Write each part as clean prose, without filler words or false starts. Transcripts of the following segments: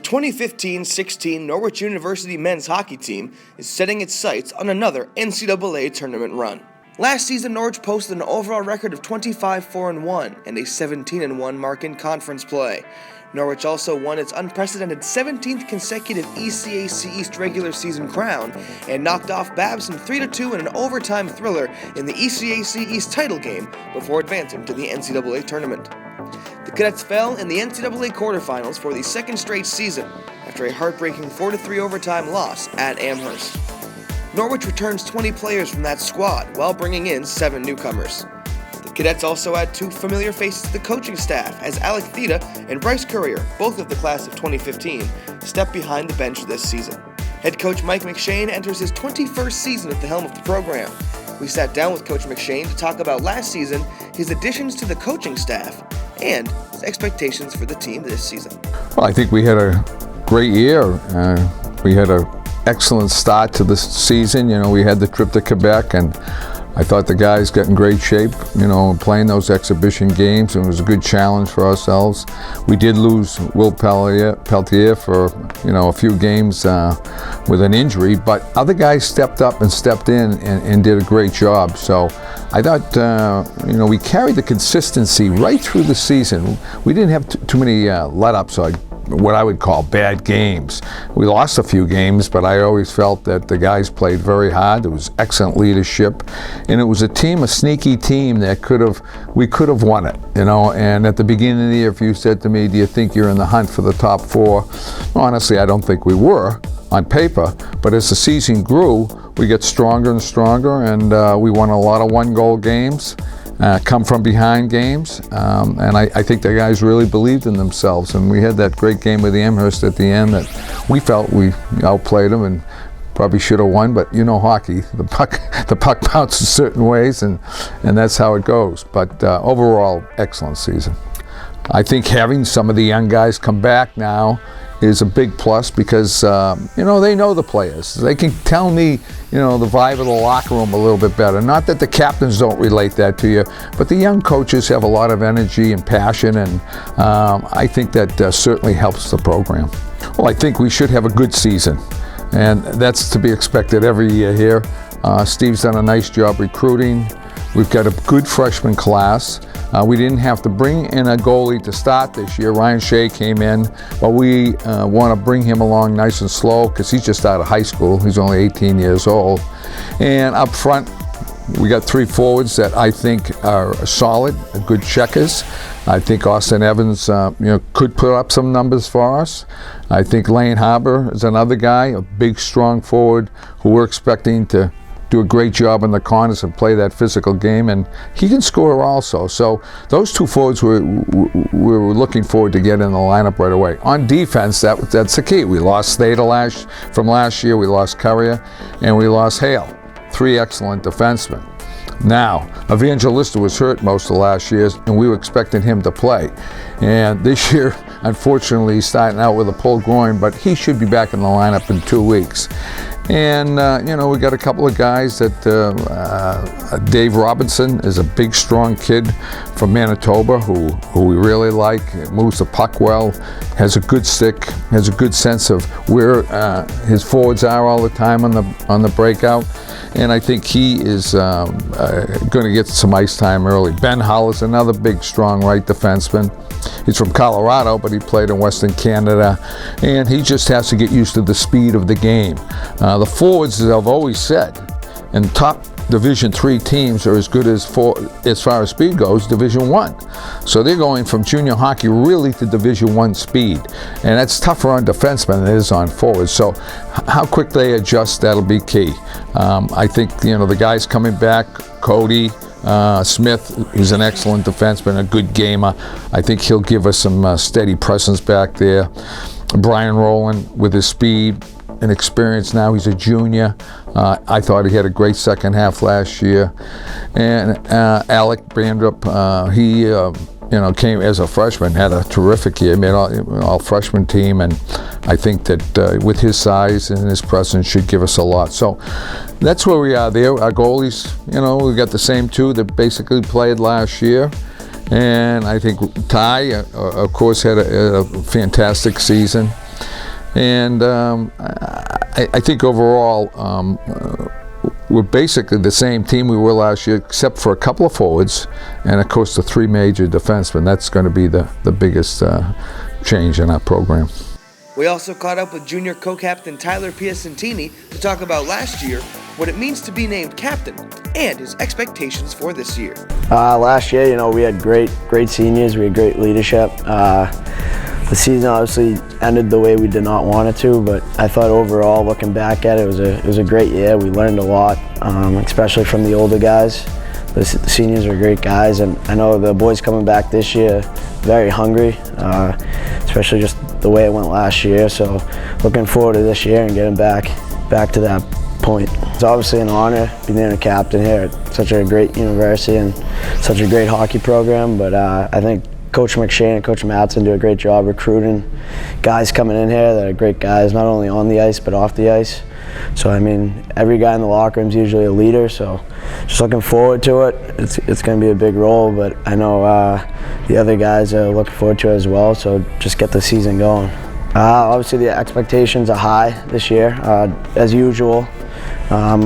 The 2015-16 Norwich University men's hockey team is setting its sights on another NCAA tournament run. Last season, Norwich posted an overall record of 25-4-1 and a 17-1 mark in conference play. Norwich also won its unprecedented 17th consecutive ECAC East regular season crown and knocked off Babson 3-2 in an overtime thriller in the ECAC East title game before advancing to the NCAA tournament. The Cadets fell in the NCAA quarterfinals for the second straight season after a heartbreaking 4-3 overtime loss at Amherst. Norwich returns 20 players from that squad while bringing in 7 newcomers. The Cadets also add 2 familiar faces to the coaching staff as Alec Theda and Bryce Courier, both of the class of 2015, step behind the bench this season. Head coach Mike McShane enters his 21st season at the helm of the program. We sat down with Coach McShane to talk about last season, his additions to the coaching staff, and his expectations for the team this season. Well, I think we had a great year. We had an excellent start to the season. We had the trip to Quebec, and I thought the guys got in great shape, playing those exhibition games, and it was a good challenge for ourselves. We did lose Will Peltier for, a few games with an injury, but other guys stepped up and stepped in and did a great job. So I thought, we carried the consistency right through the season. We didn't have too many let-ups or what I would call bad games. We lost a few games, but I always felt that the guys played very hard. There was excellent leadership, and it was a sneaky team that we could have won it, and at the beginning of the year, if you said to me, do you think you're in the hunt for the top 4? Well, honestly, I don't think we were on paper, but as the season grew, we get stronger and stronger, and we won a lot of one-goal games. Come from behind games, and I think the guys really believed in themselves, and we had that great game with the Amherst at the end that we felt we outplayed them and probably should have won, but hockey, the puck bounces certain ways, and that's how it goes. But overall, excellent season. I think having some of the young guys come back now is a big plus because, they know the players. They can tell me, the vibe of the locker room a little bit better. Not that the captains don't relate that to you, but the young coaches have a lot of energy and passion, and I think that certainly helps the program. Well, I think we should have a good season, and that's to be expected every year here. Steve's done a nice job recruiting. We've got a good freshman class. We didn't have to bring in a goalie to start this year. Ryan Shea came in, but we want to bring him along nice and slow because he's just out of high school. He's only 18 years old. And up front, we got 3 forwards that I think are solid, good checkers. I think Austin Evans, could put up some numbers for us. I think Lane Harbour is another guy, a big, strong forward who we're expecting to do a great job in the corners and play that physical game, and he can score also. So those 2 forwards we were looking forward to get in the lineup right away. On defense, that's the key. We lost Theda from last year, we lost Courier, and we lost Hale. 3 excellent defensemen. Now, Evangelista was hurt most of last year, and we were expecting him to play. And this year, unfortunately, he's starting out with a pulled groin, but he should be back in the lineup in 2 weeks. And, we got a couple of guys that Dave Robinson is a big, strong kid from Manitoba who we really like. Moves the puck well, has a good stick, has a good sense of where his forwards are all the time on the breakout. And I think he is going to get some ice time early. Ben Hull is another big, strong right defenseman. He's from Colorado, but he played in Western Canada, and he just has to get used to the speed of the game. The forwards, as I've always said, and top Division III teams are as good as far as speed goes, Division I. So they're going from junior hockey really to Division I speed, and that's tougher on defensemen than it is on forwards. So how quick they adjust, that'll be key. I think the guys coming back, Cody Smith, who's an excellent defenseman, a good gamer. I think he'll give us some steady presence back there. Brian Rowland with his speed and experience now. He's a junior. I thought he had a great second half last year. And Alec Brandrup, he came as a freshman, had a terrific year, made all freshman team, and I think that with his size and his presence should give us a lot. So that's where we are there. Our goalies, we got the same 2 that basically played last year. And I think Ty, of course, had a fantastic season. And I think overall, we're basically the same team we were last year, except for a couple of forwards, and of course the 3 major defensemen. That's going to be the biggest change in our program. We also caught up with junior co-captain Tyler Piacentini to talk about last year, what it means to be named captain, and his expectations for this year. Last year, we had great seniors. We had great leadership. The season obviously ended the way we did not want it to, but I thought overall, looking back at it, it was a great year. We learned a lot, especially from the older guys. The seniors are great guys, and I know the boys coming back this year, very hungry, especially just the way it went last year. So looking forward to this year and getting back to that point. It's obviously an honor being a captain here at such a great university and such a great hockey program, but I think Coach McShane and Coach Matson do a great job recruiting guys coming in here that are great guys, not only on the ice but off the ice. So I mean, every guy in the locker room is usually a leader, so just looking forward to it. It's going to be a big role, but I know the other guys are looking forward to it as well, so just get the season going. Obviously the expectations are high this year, as usual.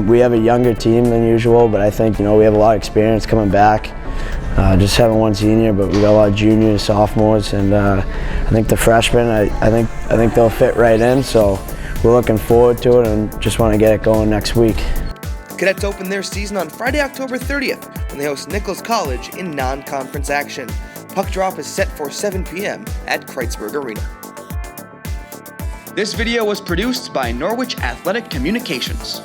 We have a younger team than usual, but I think we have a lot of experience coming back. Just having one senior, but we got a lot of juniors, sophomores, and I think the freshmen, I think they'll fit right in. So we're looking forward to it and just want to get it going next week. The Cadets open their season on Friday, October 30th, when they host Nichols College in non-conference action. Puck drop is set for 7 p.m. at Kreitzberg Arena. This video was produced by Norwich Athletic Communications.